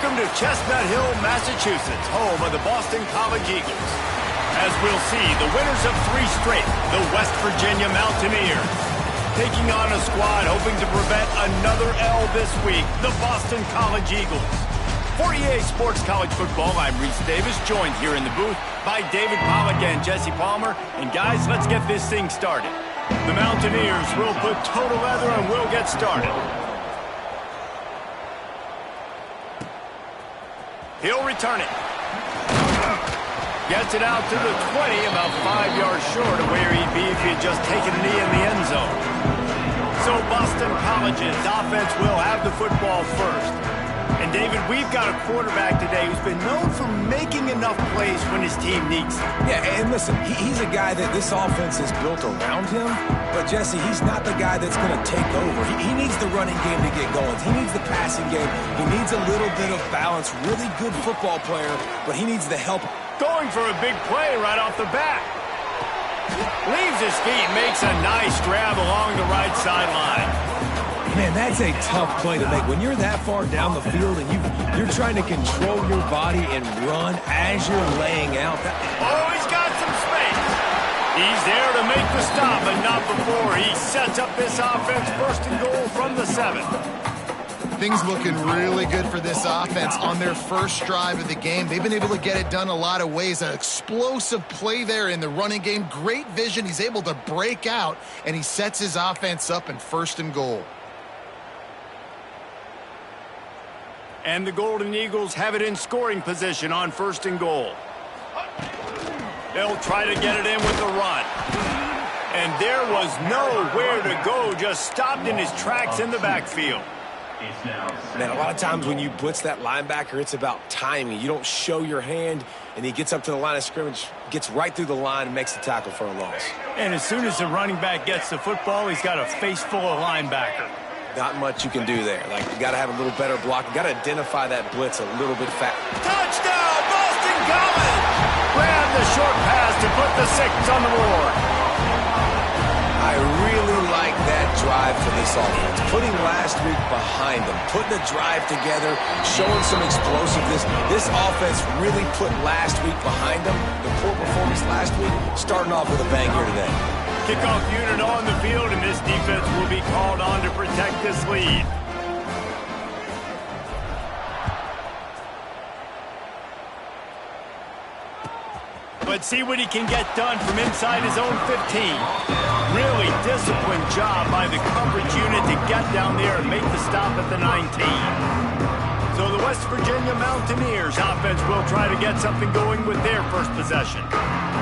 Welcome to Chestnut Hill, Massachusetts, home of the Boston College Eagles. As we'll see, the winners of 3 straight, the West Virginia Mountaineers. Taking on a squad hoping to prevent another L this week, the Boston College Eagles. For EA Sports College Football, I'm Reese Davis, joined here in the booth by David Pollack and Jesse Palmer. And guys, let's get this thing started. The Mountaineers will put total leather and we'll get started. He'll return it. Gets it out to the 20, about 5 yards short of where he'd be if he had just taken a knee in the end zone. So Boston College's offense will have the football first. And David, we've got a quarterback today who's been known for making enough plays when his team needs them. Yeah, and listen, he's a guy that this offense is built around him. But, Jesse, he's not the guy that's going to take over. He needs the running game to get going. He needs the passing game. He needs a little bit of balance. Really good football player, but he needs the help. Going for a big play right off the bat. Leaves his feet, makes a nice grab along the right sideline. Man, that's a tough play to make. When you're that far down the field and you're trying to control your body and run as you're laying out. Oh, he's got some space. He's there to make the stop, but not before he sets up this offense first and goal from the 7. Things looking really good for this offense on their first drive of the game. They've been able to get it done a lot of ways. An explosive play there in the running game. Great vision. He's able to break out, and he sets his offense up in first and goal. And the Golden Eagles have it in scoring position on first and goal. They'll try to get it in with the run. And there was nowhere to go, just stopped in his tracks in the backfield. Man, a lot of times when you blitz that linebacker, it's about timing. You don't show your hand, and he gets up to the line of scrimmage, gets right through the line, and makes the tackle for a loss. And as soon as the running back gets the football, he's got a face full of linebacker. Not much you can do there. Like, you got to have a little better block. You got to identify that blitz a little bit faster. Touchdown, Boston College! Grab the short pass to put the 6 on the board. I really like that drive for this offense. Putting last week behind them, putting the drive together, showing some explosiveness. This offense really put last week behind them. The poor performance last week, starting off with a bang here today. Kickoff unit on the field, and this defense will be called on to protect this lead. Let's see what he can get done from inside his own 15. Really disciplined job by the coverage unit to get down there and make the stop at the 19. So the West Virginia Mountaineers offense will try to get something going with their first possession.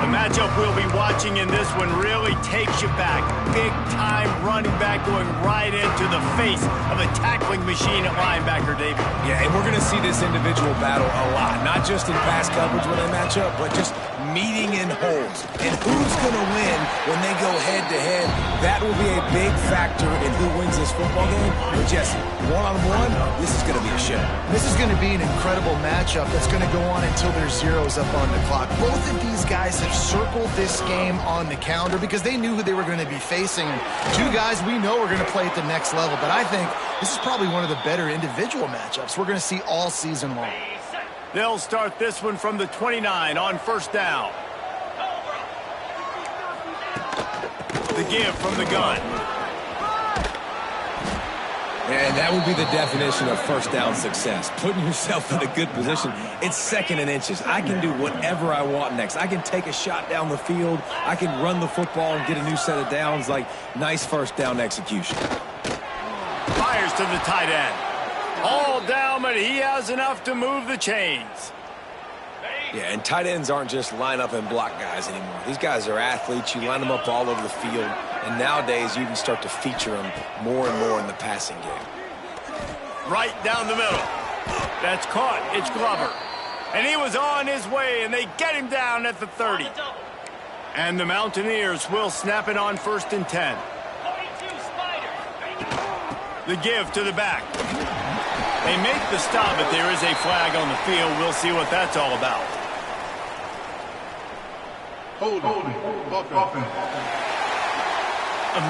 The matchup we'll be watching in this one really takes you back. Big-time running back going right into the face of a tackling machine at linebacker, David. Yeah, and we're going to see this individual battle a lot. Not just in pass coverage when they match up, but just meeting in holes. And who's going to win when they go head-to-head? That will be a big factor in who wins this football game. But Jesse, one-on-one, this is going to be a show. This is going to be an incredible matchup that's going to go on until there's zeros up on the clock. Both of these guys have circled this game on the calendar because they knew who they were going to be facing. Two guys we know are going to play at the next level, but I think this is probably one of the better individual matchups we're going to see all season long. They'll start this one from the 29 on first down. The give from the gun. And that would be the definition of first down success. Putting yourself in a good position. It's 2nd and inches. I can do whatever I want next. I can take a shot down the field. I can run the football and get a new set of downs. Like, nice first down execution. Fires to the tight end. All down, but he has enough to move the chains. Yeah, and tight ends aren't just line up and block guys anymore. These guys are athletes. You line them up all over the field. And nowadays, you can start to feature them more and more in the passing game. Right down the middle. That's caught. It's Glover. And he was on his way, and they get him down at the 30. And the Mountaineers will snap it on first and 10. The give to the back. They make the stop, but there is a flag on the field. We'll see what that's all about. Holding.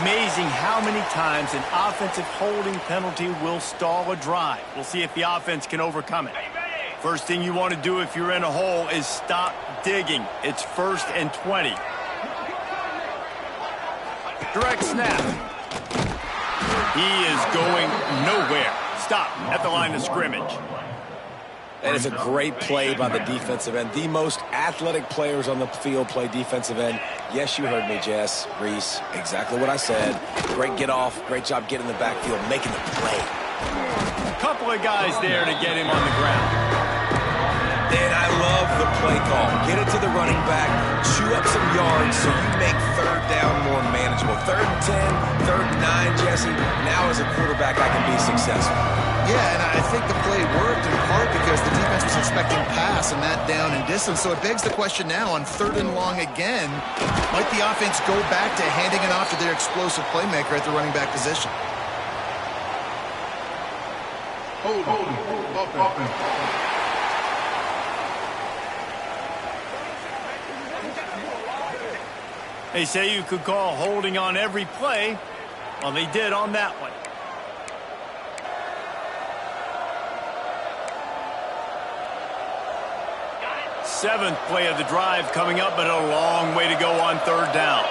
Amazing how many times an offensive holding penalty will stall a drive. We'll see if the offense can overcome it. First thing you want to do if you're in a hole is stop digging. It's 1st and 20. Direct snap. He is going nowhere. Stop at the line of scrimmage. That is a great play by the defensive end. The most athletic players on the field play defensive end. Yes, you heard me, Jess, Reese. Exactly what I said. Great get off. Great job getting in the backfield, making the play. Couple of guys there to get him on the ground. And I love the play call. Get it to the running back, chew up some yards so you make 3rd down more manageable. 3rd and 10, 3rd and 9, Jesse. Now as a quarterback, I can be successful. Yeah, and I think the play worked in part because the defense was expecting pass and that down and distance. So it begs the question now on 3rd and long again, might the offense go back to handing it off to their explosive playmaker at the running back position? Hold on. They say you could call holding on every play. Well, they did on that one. Seventh play of the drive coming up, but a long way to go on 3rd down.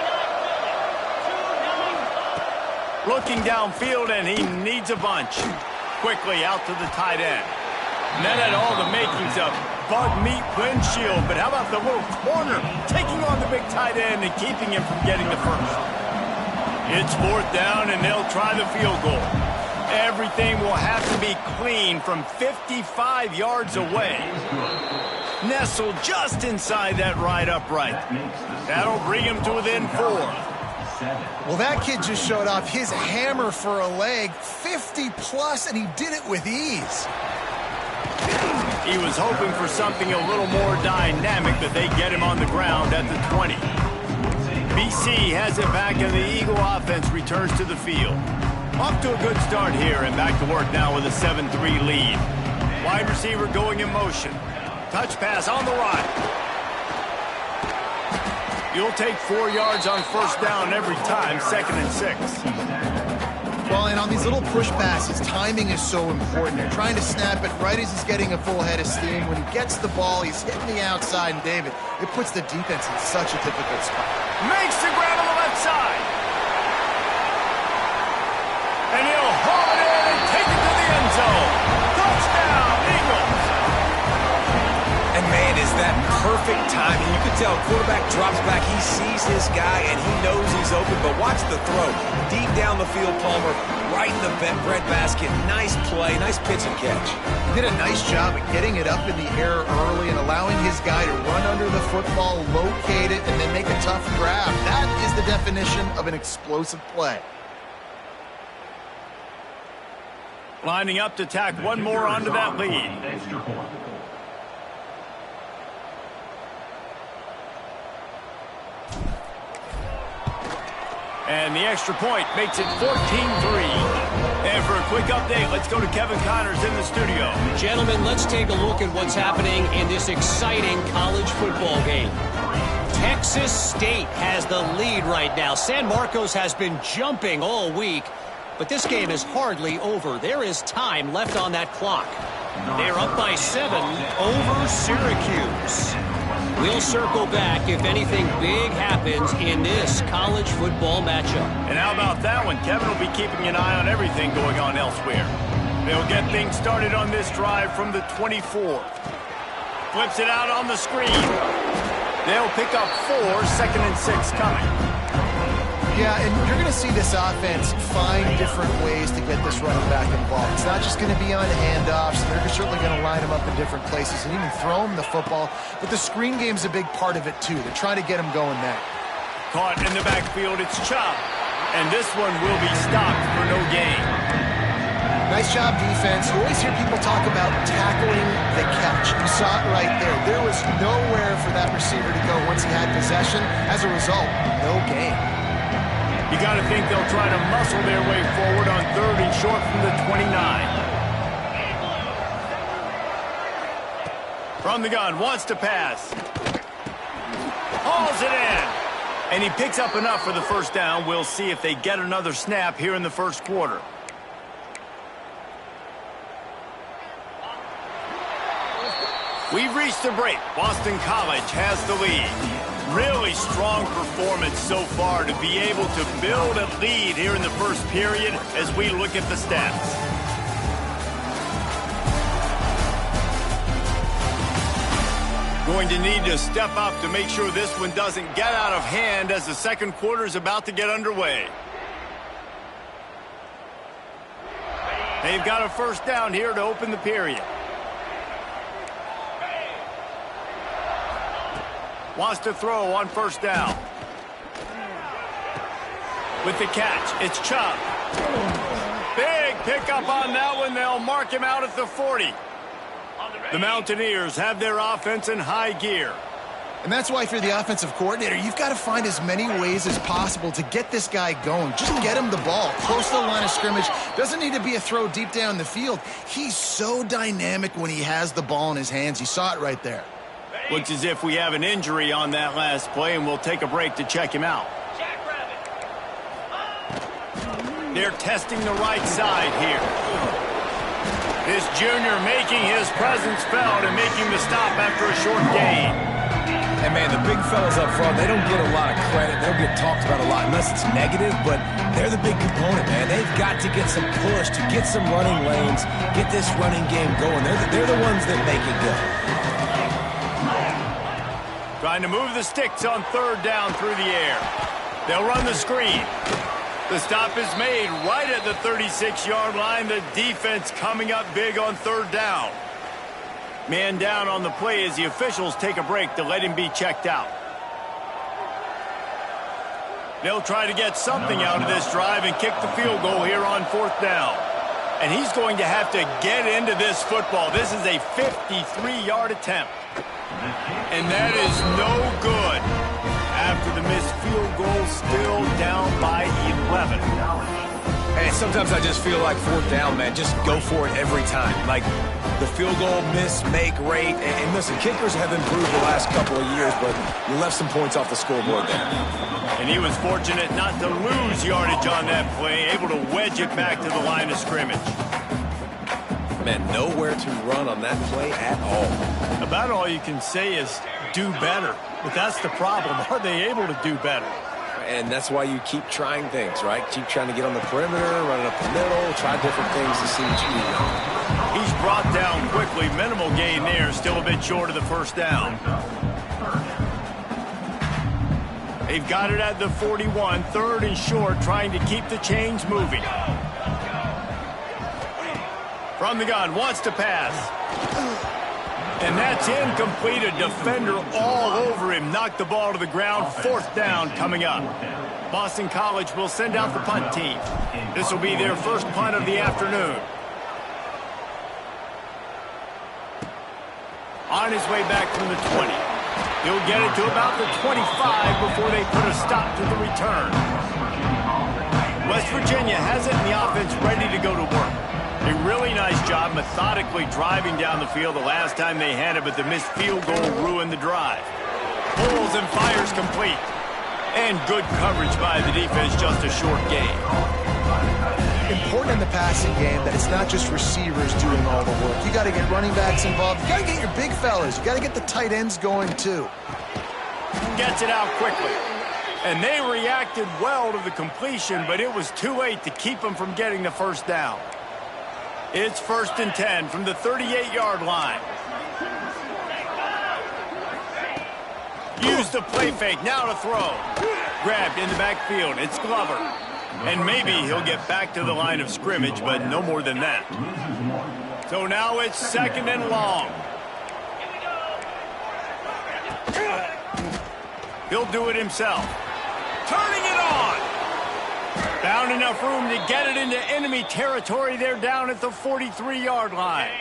Looking downfield, and he needs a bunch. Quickly out to the tight end. And that had all the makings of bug meat windshield, but how about the little corner taking on the big tight end and keeping him from getting the first? It's 4th down, and they'll try the field goal. Everything will have to be clean from 55 yards away. Nestled just inside that right upright. That'll bring him to within 4. Well, that kid just showed off his hammer for a leg, 50-plus, and he did it with ease. He was hoping for something a little more dynamic, but they get him on the ground at the 20. BC has it back, and the Eagle offense returns to the field. Off to a good start here, and back to work now with a 7-3 lead. Wide receiver going in motion. Touch pass on the right. You'll take 4 yards on 1st down every time, 2nd and 6. Well, and on these little push passes, timing is so important. They're trying to snap it right as he's getting a full head of steam. When he gets the ball, he's hitting the outside, and David, it puts the defense in such a difficult spot. Makes the grab on the left side. And he'll haul it in and take it to the end zone. Touchdown, Eagles. And man, is that perfect timing. You can tell quarterback drops back. He sees his guy, and he knows he's open. But watch the throw. Deep down the field, Palmer, right in the bread basket. Nice play, nice pitch and catch. He did a nice job of getting it up in the air early and allowing his guy to run under the football, locate it, and then make a tough grab. That is the definition of an explosive play. Lining up to tack one more onto that lead. And the extra point makes it 14-3. And for a quick update, let's go to Kevin Connors in the studio. Gentlemen, let's take a look at what's happening in this exciting college football game. Texas State has the lead right now. San Marcos has been jumping all week, but this game is hardly over. There is time left on that clock. They're up by 7 over Syracuse. We'll circle back if anything big happens in this college football matchup. And how about that one? Kevin will be keeping an eye on everything going on elsewhere. They'll get things started on this drive from the 24. Flips it out on the screen. They'll pick up 4, 2nd and 6 coming. Yeah, and you're going to see this offense find different ways to get this running back involved. It's not just going to be on handoffs. They're certainly going to line him up in different places and even throw him the football. But the screen game's a big part of it, too. They're trying to get him going there. Caught in the backfield, it's Chop. And this one will be stopped for no gain. Nice job, defense. You always hear people talk about tackling the catch. You saw it right there. There was nowhere for that receiver to go once he had possession. As a result, no gain. You got to think they'll try to muscle their way forward on 3rd and short from the 29. From the gun, wants to pass. Hauls it in. And he picks up enough for the 1st down. We'll see if they get another snap here in the 1st quarter. We've reached the break. Boston College has the lead. Really strong performance so far to be able to build a lead here in the first period as we look at the stats. Going to need to step up to make sure this one doesn't get out of hand as the second quarter is about to get underway. They've got a first down here to open the period. Wants to throw on first down. With the catch, it's Chubb. Big pickup on that one. They'll mark him out at the 40. The Mountaineers have their offense in high gear. And that's why if you're the offensive coordinator, you've got to find as many ways as possible to get this guy going. Just get him the ball close to the line of scrimmage. Doesn't need to be a throw deep down the field. He's so dynamic when he has the ball in his hands. You saw it right there. Looks as if we have an injury on that last play, and we'll take a break to check him out. They're testing the right side here. This junior making his presence felt and making the stop after a short gain. And, man, the big fellas up front, they don't get a lot of credit. They don't get talked about a lot unless it's negative, but they're the big component, man. They've got to get some push, to get some running lanes, get this running game going. They're the ones that make it go. Trying to move the sticks on third down through the air. They'll run the screen. The stop is made right at the 36-yard line. The defense coming up big on third down. Man down on the play as the officials take a break to let him be checked out. They'll try to get something out of this drive and kick the field goal here on fourth down. And he's going to have to get into this football. This is a 53-yard attempt. And that is no good. After the missed field goal, still down by 11. Hey, sometimes I just feel like fourth down, man. Just go for it every time. Like the field goal miss, make rate. And listen, kickers have improved the last couple of years, but you left some points off the scoreboard there. And he was fortunate not to lose yardage on that play, able to wedge it back to the line of scrimmage. Man, nowhere to run on that play at all. About all you can say is do better. But that's the problem. Are they able to do better? And that's why you keep trying things, right? Keep trying to get on the perimeter, running up the middle, try different things to see what you do. He's brought down quickly. Minimal gain there. Still a bit short of the first down. They've got it at the 41. Third and short, trying to keep the chains moving. From the gun, wants to pass. And that's incomplete. A defender all over him. Knocked the ball to the ground. Fourth down coming up. Boston College will send out the punt team. This will be their first punt of the afternoon. On his way back from the 20. He'll get it to about the 25 before they put a stop to the return. West Virginia has it in the offense ready to go to work. A really nice job methodically driving down the field the last time they had it, but the missed field goal ruined the drive. Pulls and fires complete. And good coverage by the defense, just a short gain. Important in the passing game that it's not just receivers doing all the work. You got to get running backs involved. You got to get your big fellas. You got to get the tight ends going too. Gets it out quickly. And they reacted well to the completion, but it was too late to keep them from getting the first down. It's 1st and 10 from the 38-yard line. Use the play fake, now to throw. Grabbed in the backfield, it's Glover. And maybe he'll get back to the line of scrimmage, but no more than that. So now it's 2nd and long. He'll do it himself. Turning it on. Found enough room to get it into enemy territory. They're down at the 43-yard line.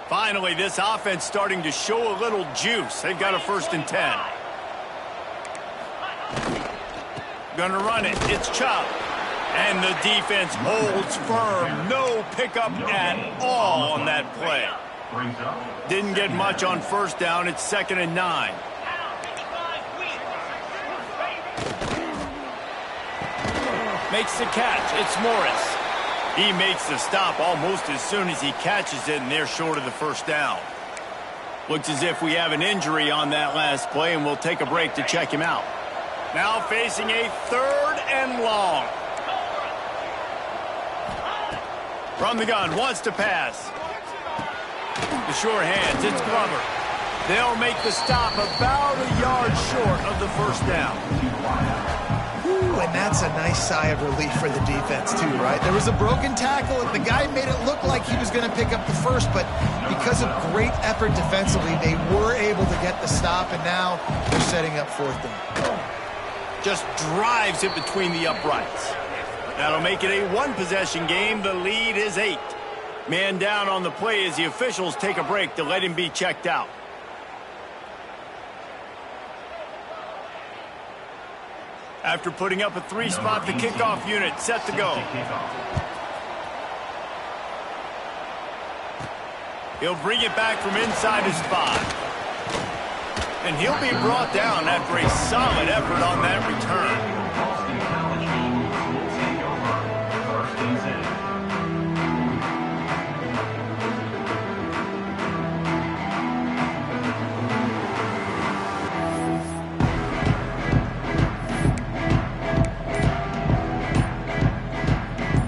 Finally, this offense starting to show a little juice. They've got a 1st and 10. Gonna run it. It's Chubb. And the defense holds firm. No pickup at all on that play. Didn't get much on first down. It's 2nd and 9. Makes the catch. It's Morris. He makes the stop almost as soon as he catches it, and they're short of the first down. Looks as if we have an injury on that last play, and we'll take a break to check him out. Now facing a 3rd and long. From the gun, wants to pass. The sure hands, it's Glover. They'll make the stop about a yard short of the first down. Ooh, and that's a nice sigh of relief for the defense too, right? There was a broken tackle, and the guy made it look like he was going to pick up the first, but because of great effort defensively, they were able to get the stop, and now they're setting up 4th down. Just drives it between the uprights. That'll make it a 1-possession game. The lead is 8. Man down on the play as the officials take a break to let him be checked out. After putting up a 3-spot, the kickoff unit set to go. He'll bring it back from inside his 5. And he'll be brought down after a solid effort on that return.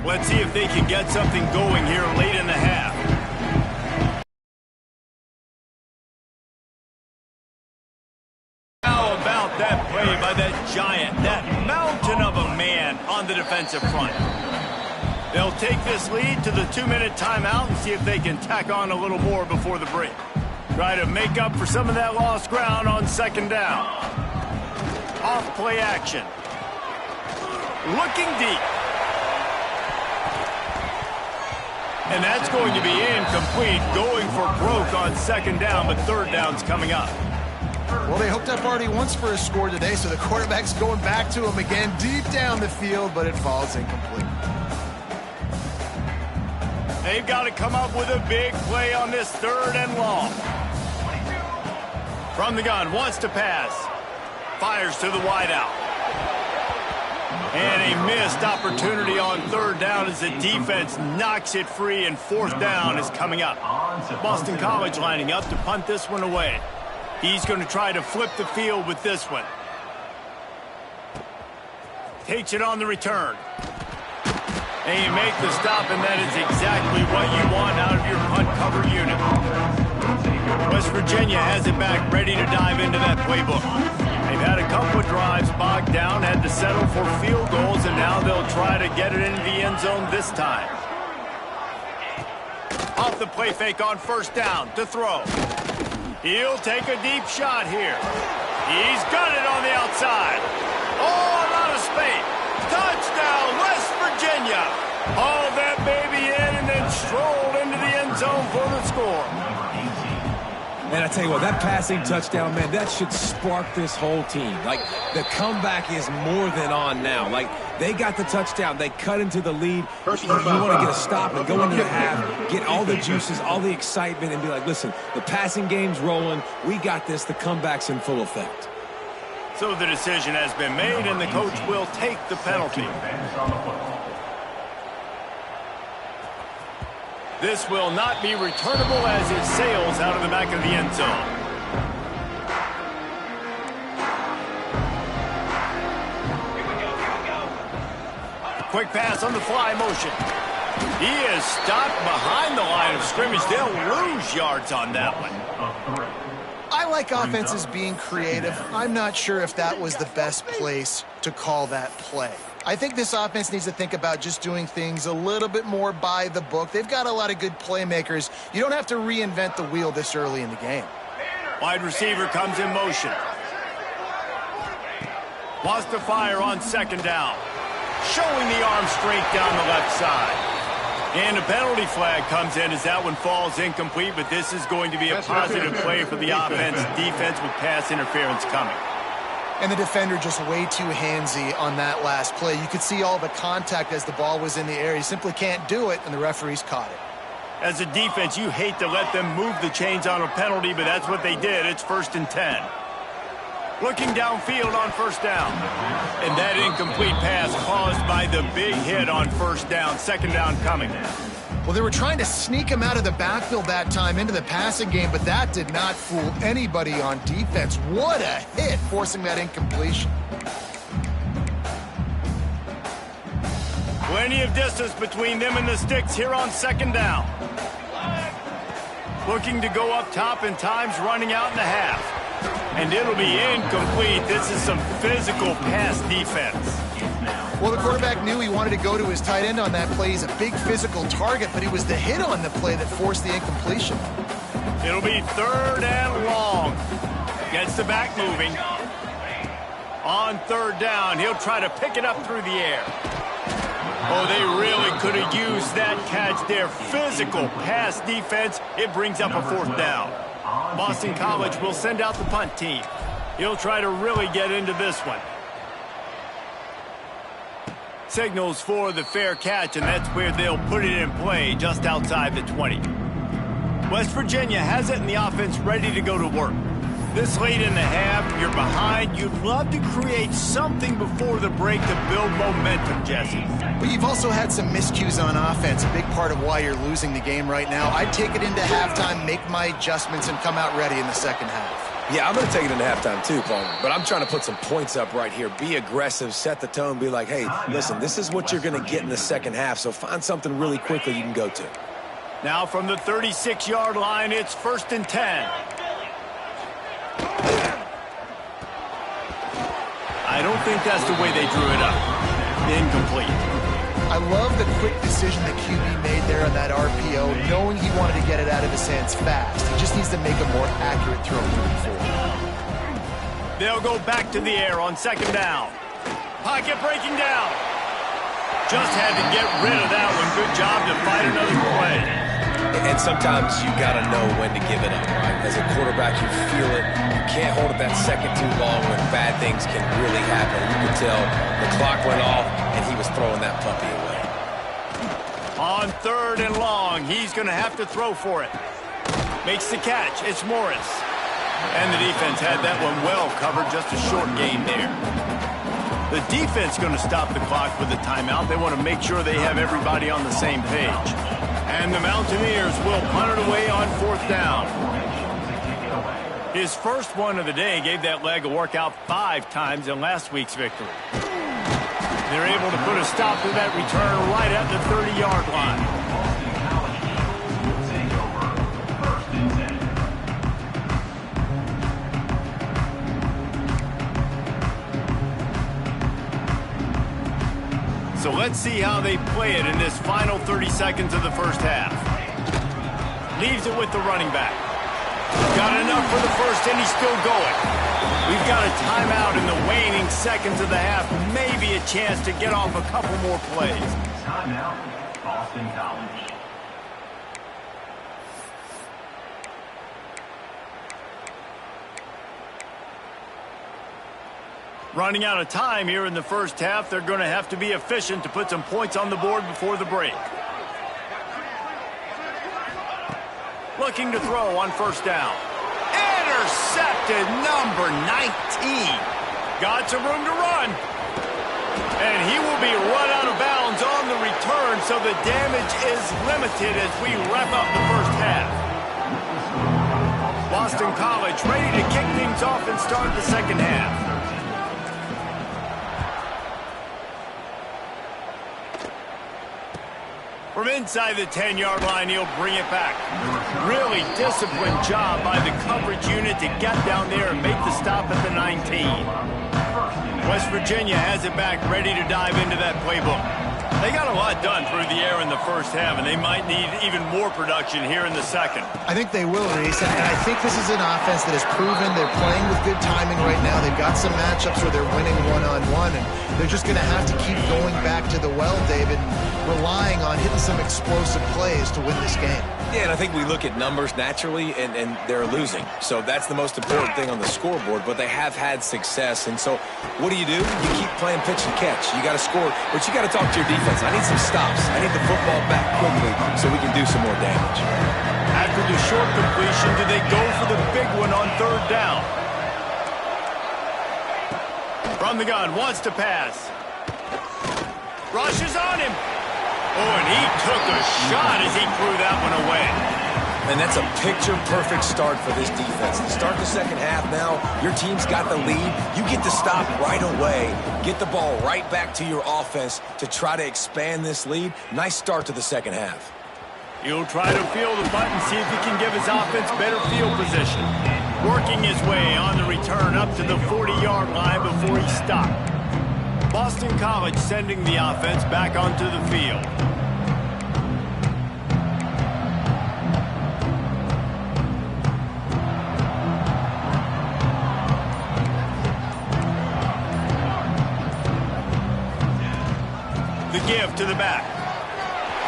Let's see if they can get something going here late in the half. How about that play by that giant, that mountain of a man on the defensive front? They'll take this lead to the 2-minute timeout and see if they can tack on a little more before the break. Try to make up for some of that lost ground on 2nd down. Off play action. Looking deep. And that's going to be incomplete, going for broke on 2nd down, but 3rd down's coming up. Well, they hooked up already once for a score today, so the quarterback's going back to him again deep down the field, but it falls incomplete. They've got to come up with a big play on this 3rd and long. From the gun, wants to pass. Fires to the wideout. And a missed opportunity on 3rd down as the defense knocks it free, and 4th down is coming up. Boston College lining up to punt this one away. He's going to try to flip the field with this one. Takes it on the return. And you make the stop, and that is exactly what you want out of your punt cover unit. West Virginia has it back, ready to dive into that playbook. They've had a couple of drives bogged down, had to settle for field goals, and now they'll try to get it into the end zone this time. Off the play fake on 1st down to throw. He'll take a deep shot here. He's got it on the outside. Oh, a lot of space. Touchdown, West Virginia. Haul that baby in and then stroll into the end zone for the score. And I tell you what, that passing touchdown, man, that should spark this whole team. Like, the comeback is more than on now. Like, they got the touchdown. They cut into the lead. You want to get a stop and go into the half, get all the juices, all the excitement, and be like, listen, the passing game's rolling. We got this. The comeback's in full effect. So the decision has been made, and the coach will take the penalty. This will not be returnable as it sails out of the back of the end zone. Quick pass on the fly motion. He is stopped behind the line of scrimmage. They'll lose yards on that one. I like offenses being creative. I'm not sure if that was the best place to call that play. I think this offense needs to think about just doing things a little bit more by the book. They've got a lot of good playmakers. You don't have to reinvent the wheel this early in the game. Wide receiver comes in motion. Wants to fire on 2nd down. Showing the arm strength down the left side. And a penalty flag comes in as that one falls incomplete, but this is going to be a positive play for the offense. Defense with pass interference coming. And the defender just way too handsy on that last play. You could see all the contact as the ball was in the air. He simply can't do it, and the referees caught it. As a defense, you hate to let them move the chains on a penalty, but that's what they did. It's 1st and 10. Looking downfield on 1st down. And that incomplete pass caused by the big hit on 1st down. 2nd down coming. Well, they were trying to sneak him out of the backfield that time into the passing game, but that did not fool anybody on defense. What a hit, forcing that incompletion. Plenty of distance between them and the sticks here on second down. Looking to go up top, and time's running out in the half. And it'll be incomplete. This is some physical pass defense. Well, the quarterback knew he wanted to go to his tight end on that play. He's a big physical target, but it was the hit on the play that forced the incompletion. It'll be third and long. Gets the back moving. On third down, he'll try to pick it up through the air. Oh, they really could have used that catch there. Physical pass defense. It brings up a fourth down. Boston College will send out the punt team. He'll try to really get into this one. Signals for the fair catch, and that's where they'll put it in play, just outside the 20. West Virginia has it in the offense ready to go to work. This late in the half, you're behind. You'd love to create something before the break to build momentum, Jesse. But you've also had some miscues on offense, a big part of why you're losing the game right now. I'd take it into halftime, make my adjustments, and come out ready in the second half. Yeah, I'm going to take it into halftime too, Palmer. But I'm trying to put some points up right here. Be aggressive, set the tone, be like, hey, listen, this is what you're going to get in the second half, so find something really quickly you can go to. Now from the 36-yard line, it's 1st and 10. I don't think that's the way they drew it up. Incomplete. I love the quick decision that QB made there on that RPO, knowing he wanted to get it out of his hands fast. He just needs to make a more accurate throw moving forward. They'll go back to the air on second down. Pocket breaking down. Just had to get rid of that one. Good job to fight another play. And sometimes you got to know when to give it up, right? As a quarterback, you feel it. You can't hold it that second too long when bad things can really happen. You can tell the clock went off, and he was throwing that puppy away. On third and long, he's going to have to throw for it. Makes the catch. It's Morris. And the defense had that one well covered. Just a short gain there. The defense going to stop the clock with a timeout. They want to make sure they have everybody on the same page. And the Mountaineers will punt it away on fourth down. His first one of the day gave that leg a workout 5 times in last week's victory. They're able to put a stop to that return right at the 30-yard line. So let's see how they play it in this final 30 seconds of the first half. Leaves it with the running back. Got enough for the first, and he's still going. We've got a timeout in the waning seconds of the half. Maybe a chance to get off a couple more plays. Timeout, Boston College. Running out of time here in the first half. They're going to have to be efficient to put some points on the board before the break. Looking to throw on first down. Intercepted, number 19. Got some room to run. And he will be run out of bounds on the return, so the damage is limited as we wrap up the first half. Boston College ready to kick things off and start the second half. From inside the 10-yard line, he'll bring it back. Really disciplined job by the coverage unit to get down there and make the stop at the 19. West Virginia has it back, ready to dive into that playbook. They got a lot done through the air in the first half, and they might need even more production here in the second. I think they will, Reese, and I think this is an offense that has proven they're playing with good timing right now. They've got some matchups where they're winning one-on-one, and they're just going to have to keep going back to the well, David, and relying on hitting some explosive plays to win this game. Yeah, and I think we look at numbers naturally, and they're losing. So that's the most important thing on the scoreboard, but they have had success. And so what do? You keep playing pitch and catch. You got to score, but you got to talk to your defense. I need some stops. I need the football back quickly so we can do some more damage. After the short completion, do they go for the big one on third down? From the gun, wants to pass. Rushes on him. Oh, and he took a shot as he threw that one away. And that's a picture-perfect start for this defense. To start the second half now, your team's got the lead. You get to stop right away, get the ball right back to your offense to try to expand this lead. Nice start to the second half. He'll try to feel the button, see if he can give his offense better field position. Working his way on the return up to the 40-yard line before he stopped. Boston College sending the offense back onto the field. The give to the back.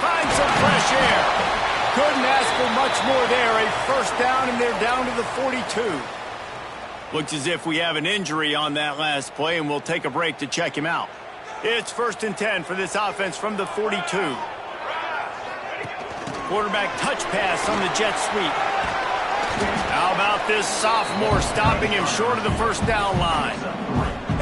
Finds some fresh air. Couldn't ask for much more there. A first down, and they're down to the 42. Looks as if we have an injury on that last play, and we'll take a break to check him out. It's 1st and 10 for this offense from the 42. Quarterback touch pass on the jet sweep. How about this sophomore stopping him short of the first down line?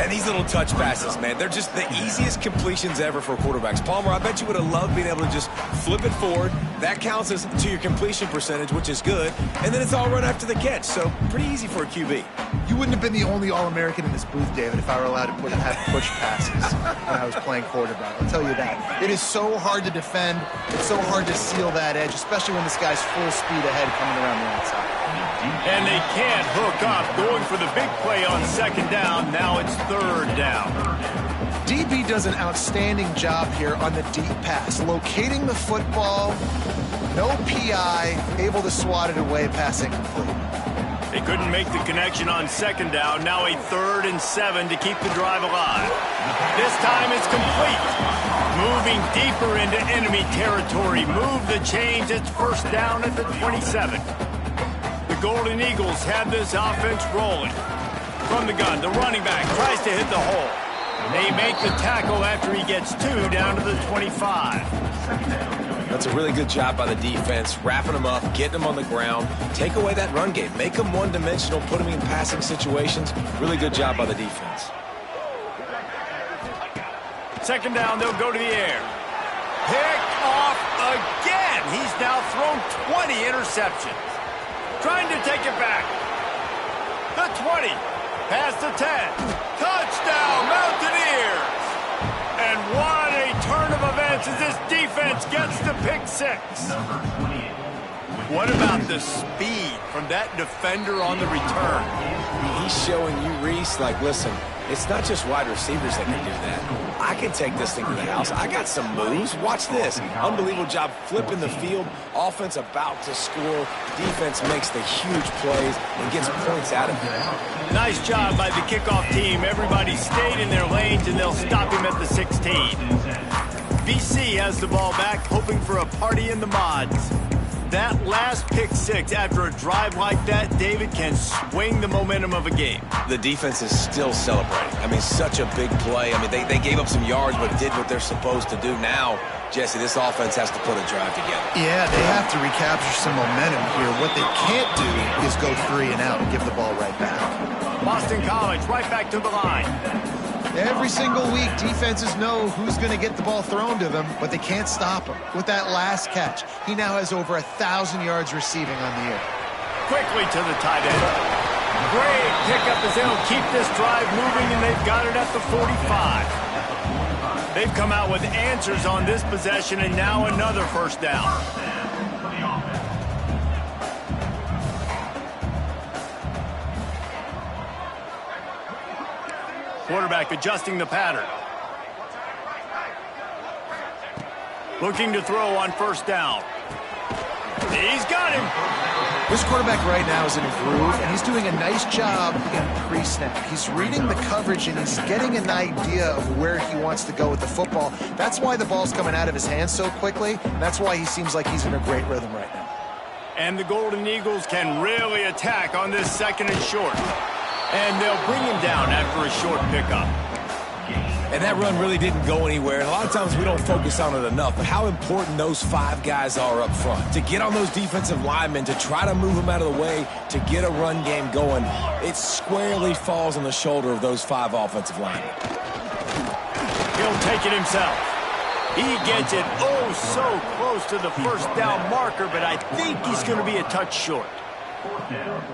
And these little touch passes, man, they're just the easiest completions ever for quarterbacks. Palmer, I bet you would have loved being able to just flip it forward. That counts as to your completion percentage, which is good. And then it's all run after the catch, so pretty easy for a QB. You wouldn't have been the only All-American in this booth, David, if I were allowed to have push passes when I was playing quarterback. I'll tell you that. It is so hard to defend. It's so hard to seal that edge, especially when this guy's full speed ahead coming around the outside. And they can't hook up, going for the big play on second down. Now it's third down. DB does an outstanding job here on the deep pass, locating the football, no PI, able to swat it away, pass incomplete. They couldn't make the connection on second down. Now a 3rd and 7 to keep the drive alive. This time it's complete. Moving deeper into enemy territory. Move the chains. It's first down at the 27. The Golden Eagles have this offense rolling. From the gun, the running back tries to hit the hole. They make the tackle after he gets 2 down to the 25. That's a really good job by the defense, wrapping them up, getting them on the ground, take away that run game, make them one-dimensional, put them in passing situations. Really good job by the defense. Second down, they'll go to the air. Picked off again. He's now thrown 20 interceptions. Trying to take it back. The 20. Past the 10. Touchdown, Mountaineers. And what a turn of events as this defense gets to pick 6. What about the speed from that defender on the return? He's showing you, Reese, like, listen, it's not just wide receivers that can do that. I can take this thing to the house. I got some moves. Watch this. Unbelievable job flipping the field. Offense about to score. Defense makes the huge plays and gets points out of it. Nice job by the kickoff team. Everybody stayed in their lanes, and they'll stop him at the 16. BC has the ball back, hoping for a party in the mods. That last pick 6 after a drive like that, David, can swing the momentum of a game. The defense is still celebrating. I mean, such a big play. I mean, they gave up some yards but did what they're supposed to do. Now, Jesse, this offense has to put a drive together. Yeah, they have to recapture some momentum here. What they can't do is go 3 and out and give the ball right back. Boston College right back to the line. Every single week, defenses know who's going to get the ball thrown to them, but they can't stop him. With that last catch, he now has over 1,000 yards receiving on the year. Quickly to the tight end. Great pickup as they'll keep this drive moving, and they've got it at the 45. They've come out with answers on this possession, and now another first down. Quarterback adjusting the pattern. Looking to throw on first down. He's got him. This quarterback right now is in a groove, and he's doing a nice job in pre-snap. He's reading the coverage, and he's getting an idea of where he wants to go with the football. That's why the ball's coming out of his hands so quickly. That's why he seems like he's in a great rhythm right now. And the Golden Eagles can really attack on this 2nd and short. And they'll bring him down after a short pickup. And that run really didn't go anywhere. And a lot of times we don't focus on it enough, but how important those 5 guys are up front. To get on those defensive linemen, to try to move them out of the way, to get a run game going, it squarely falls on the shoulder of those 5 offensive linemen. He'll take it himself. He gets it oh so close to the first down marker, but I think he's going to be a touch short.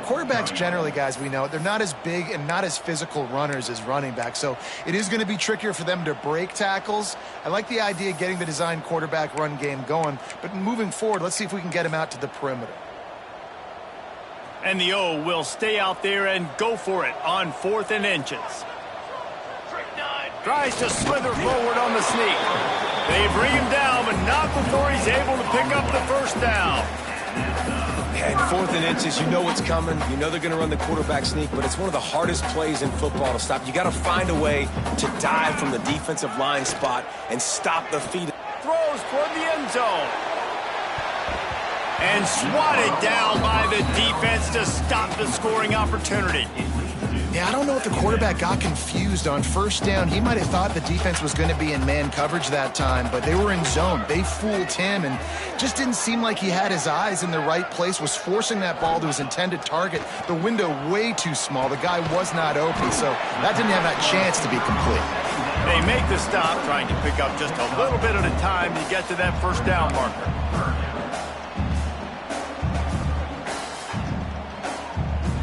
Quarterbacks generally, guys, we know, they're not as big and not as physical runners as running backs, so it is going to be trickier for them to break tackles. I like the idea of getting the design quarterback run game going, but moving forward, let's see if we can get him out to the perimeter. And the O will stay out there and go for it on 4th and inches. Tries to slither forward on the sneak. They bring him down, but not before he's able to pick up the first down. And 4th and inches, you know what's coming. You know they're going to run the quarterback sneak, but it's one of the hardest plays in football to stop. You got to find a way to dive from the defensive line spot and stop the feet. Throws toward the end zone. And swatted down by the defense to stop the scoring opportunity. Yeah, I don't know if the quarterback got confused on first down. He might have thought the defense was going to be in man coverage that time, but they were in zone. They fooled him and just didn't seem like he had his eyes in the right place, was forcing that ball to his intended target. The window way too small. The guy was not open, so that didn't have that chance to be complete. They make the stop, trying to pick up just a little bit at a time to get to that first down marker.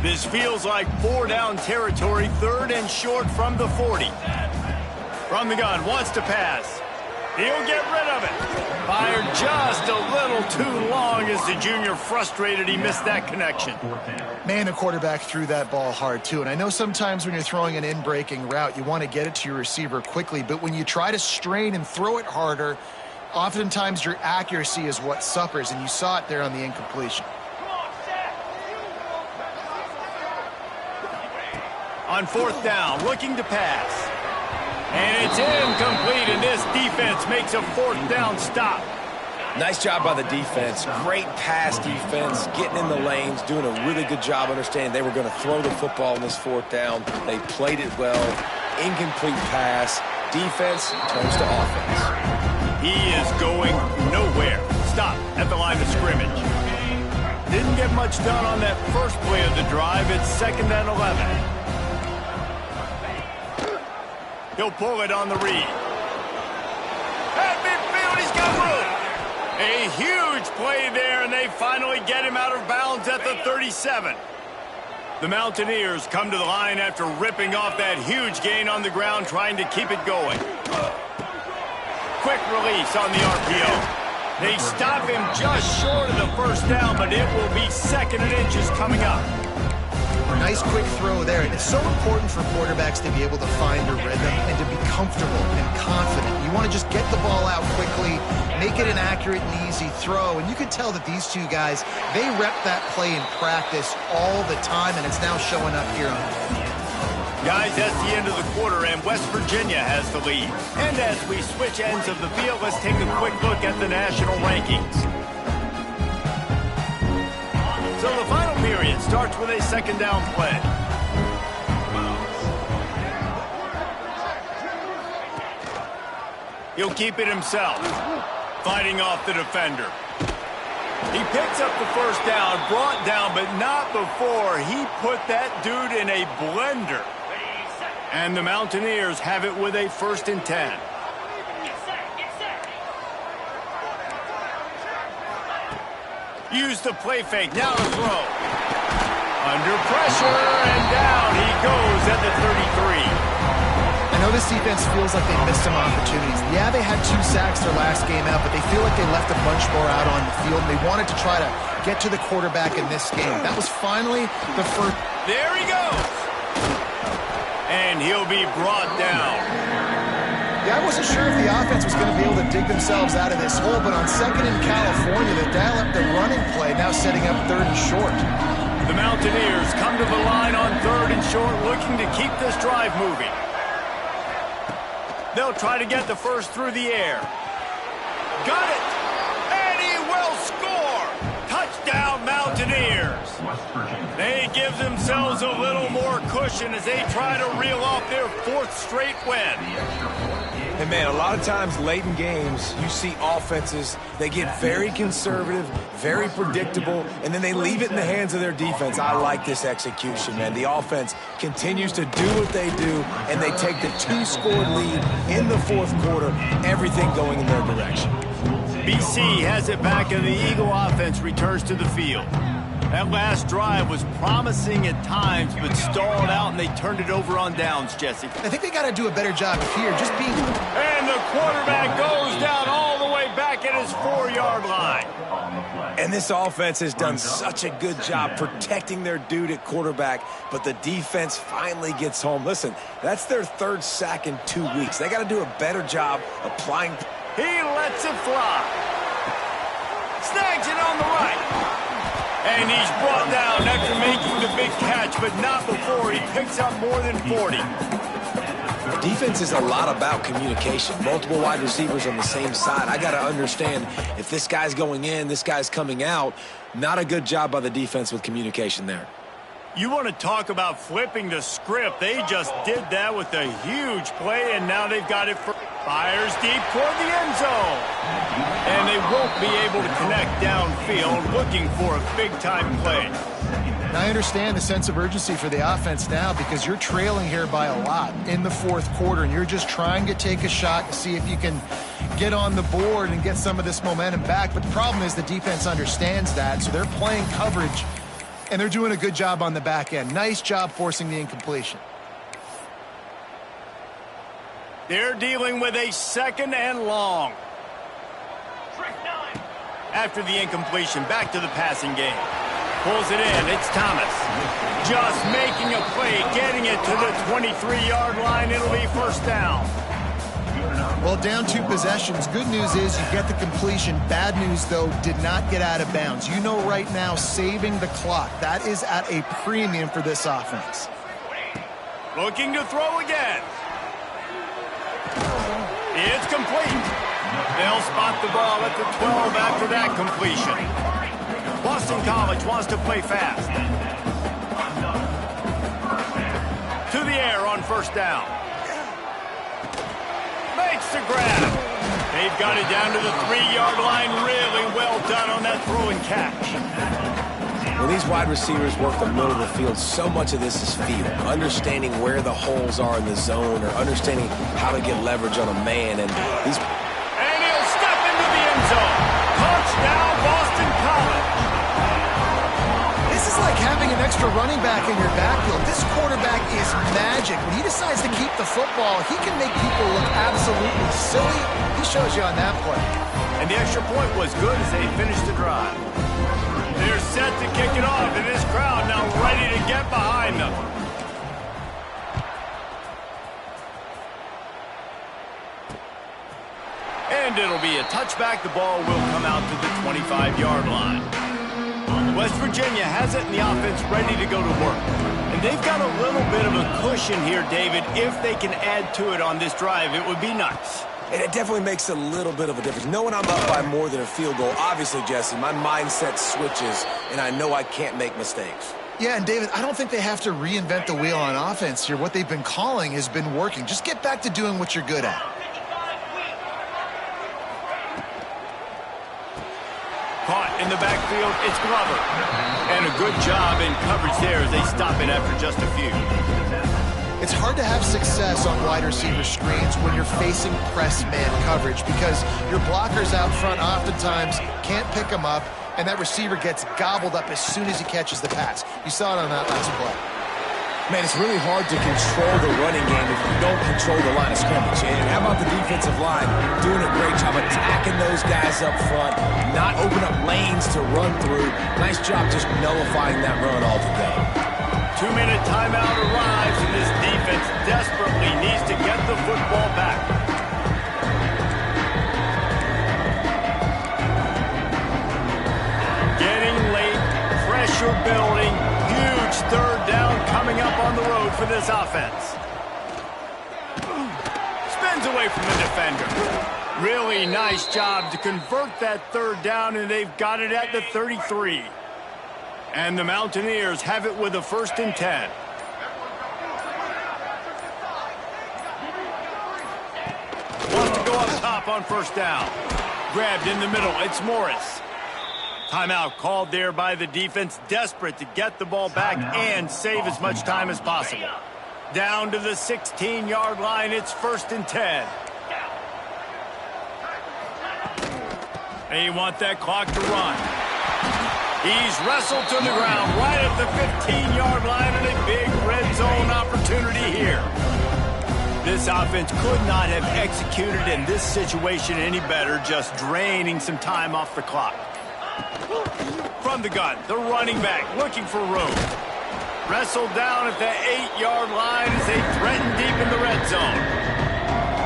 This feels like 4-down territory, 3rd and short from the 40. From the gun, wants to pass. He'll get rid of it. Fired just a little too long as the junior frustrated he missed that connection. Man, the quarterback threw that ball hard, too. And I know sometimes when you're throwing an in-breaking route, you want to get it to your receiver quickly. But when you try to strain and throw it harder, oftentimes your accuracy is what suffers. And you saw it there on the incompletion. On 4th down, looking to pass. And it's incomplete, and this defense makes a 4th down stop. Nice job by the defense. Great pass defense, getting in the lanes, doing a really good job understanding they were going to throw the football in this 4th down. They played it well. Incomplete pass. Defense turns to offense. He is going nowhere. Stop at the line of scrimmage. Didn't get much done on that first play of the drive. It's 2nd and 11. He'll pull it on the read. At midfield, he's got room. A huge play there, and they finally get him out of bounds at the 37. The Mountaineers come to the line after ripping off that huge gain on the ground, trying to keep it going. Quick release on the RPO. They stop him just short of the first down, but it will be 2nd and inches coming up. Nice quick throw there. And it's so important for quarterbacks to be able to find a rhythm and to be comfortable and confident. You want to just get the ball out quickly, make it an accurate and easy throw. And you can tell that these two guys, they rep that play in practice all the time, and it's now showing up here on the field. Guys, that's the end of the quarter, and West Virginia has the lead. And as we switch ends of the field, let's take a quick look at the national rankings. So the final period starts with a 2nd down play. He'll keep it himself, fighting off the defender. He picks up the first down, brought down, but not before he put that dude in a blender. And the Mountaineers have it with a 1st and 10. Use the play fake, now to throw. Under pressure, and down he goes at the 33. I know this defense feels like they missed some opportunities. Yeah, they had 2 sacks their last game out, but they feel like they left a bunch more out on the field, and they wanted to try to get to the quarterback in this game. That was finally the first. There he goes. And he'll be brought down. Yeah, I wasn't sure if the offense was going to be able to dig themselves out of this hole, but on 2nd in California, they dial up the running play, now setting up 3rd and short. The Mountaineers come to the line on 3rd and short, looking to keep this drive moving. They'll try to get the first through the air. Got it! And he will score! Touchdown, Mountaineers! Virginia. They give themselves a little more cushion as they try to reel off their 4th straight win. And man, a lot of times late in games, you see offenses, they get very conservative, very predictable, and then they leave it in the hands of their defense. I like this execution, man. The offense continues to do what they do, and they take the 2-score lead in the 4th quarter, everything going in their direction. BC has it back, and the Eagle offense returns to the field. That last drive was promising at times, but stalled out, and they turned it over on downs, Jesse. I think they got to do a better job here, just being... And the quarterback goes down all the way back at his 4-yard line. And this offense has done such a good job protecting their dude at quarterback, but the defense finally gets home. Listen, that's their 3rd sack in 2 weeks. They got to do a better job applying... He lets it fly. Snags it on the right. And he's brought down after making the big catch, but not before he picks up more than 40. Defense is a lot about communication. Multiple wide receivers on the same side. I got to understand if this guy's going in, this guy's coming out. Not a good job by the defense with communication there. You want to talk about flipping the script. They just did that with a huge play, and now they've got it for... Fires deep toward the end zone. And they won't be able to connect downfield, looking for a big-time play. And I understand the sense of urgency for the offense now because you're trailing here by a lot in the 4th quarter, and you're just trying to take a shot to see if you can get on the board and get some of this momentum back. But the problem is the defense understands that, so they're playing coverage, and they're doing a good job on the back end. Nice job forcing the incompletion. They're dealing with a 2nd and long. After the incompletion, back to the passing game. Pulls it in. It's Thomas. Just making a play, getting it to the 23-yard line. It'll be 1st down. Well, down 2 possessions. Good news is you get the completion. Bad news, though, did not get out of bounds. You know right now, saving the clock. That is at a premium for this offense. Looking to throw again. It's complete. They'll spot the ball at the 12 after that completion. Boston College wants to play fast. To the air on 1st down. Makes the grab. They've got it down to the 3-yard line. Really well done on that throw and catch. When these wide receivers work the middle of the field, so much of this is feel. Understanding where the holes are in the zone or understanding how to get leverage on a man. And he'll step into the end zone. Touchdown, Boston College. This is like having an extra running back in your backfield. This quarterback is magic. When he decides to keep the football, he can make people look absolutely silly. He shows you on that play. And the extra point was good as they finished the drive. They're set to kick it off, and this crowd now ready to get behind them. And it'll be a touchback. The ball will come out to the 25-yard line. West Virginia has it, and the offense ready to go to work. And they've got a little bit of a cushion here, David. If they can add to it on this drive, it would be nice. And it definitely makes a little bit of a difference. Knowing I'm up by more than a field goal, obviously, Jesse, my mindset switches, and I know I can't make mistakes. Yeah, and David, I don't think they have to reinvent the wheel on offense here. What they've been calling has been working. Just get back to doing what you're good at. Caught in the backfield, it's Glover. And a good job in coverage there as they stop it after just a few. It's hard to have success on wide receiver screens when you're facing press man coverage because your blockers out front oftentimes can't pick them up, and that receiver gets gobbled up as soon as he catches the pass. You saw it on that last play. Man, it's really hard to control the running game if you don't control the line of scrimmage. And how about the defensive line doing a great job attacking those guys up front, not open up lanes to run through. Nice job just nullifying that run altogether. 2-minute timeout arrives, and this defense desperately needs to get the football back. Getting late, pressure building, huge 3rd down coming up on the road for this offense. Spins away from the defender. Really nice job to convert that 3rd down, and they've got it at the 33. And the Mountaineers have it with a 1st and 10. Wants to go up top on 1st down. Grabbed in the middle. It's Morris. Timeout called there by the defense, desperate to get the ball back and save as much time as possible. Down to the 16-yard line. It's 1st and 10. They want that clock to run. He's wrestled to the ground right at the 15-yard line, and a big red zone opportunity here. This offense could not have executed in this situation any better, just draining some time off the clock. From the gun, the running back looking for room. Wrestled down at the 8-yard line as they threaten deep in the red zone.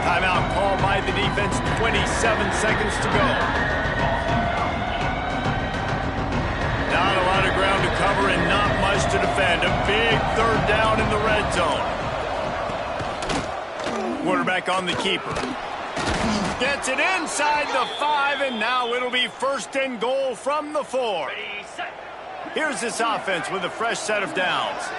Timeout called by the defense, 27 seconds to go. Not a lot of ground to cover and not much to defend. A big 3rd down in the red zone. Quarterback on the keeper. Gets it inside the 5, and now it'll be 1st and goal from the 4. Here's this offense with a fresh set of downs.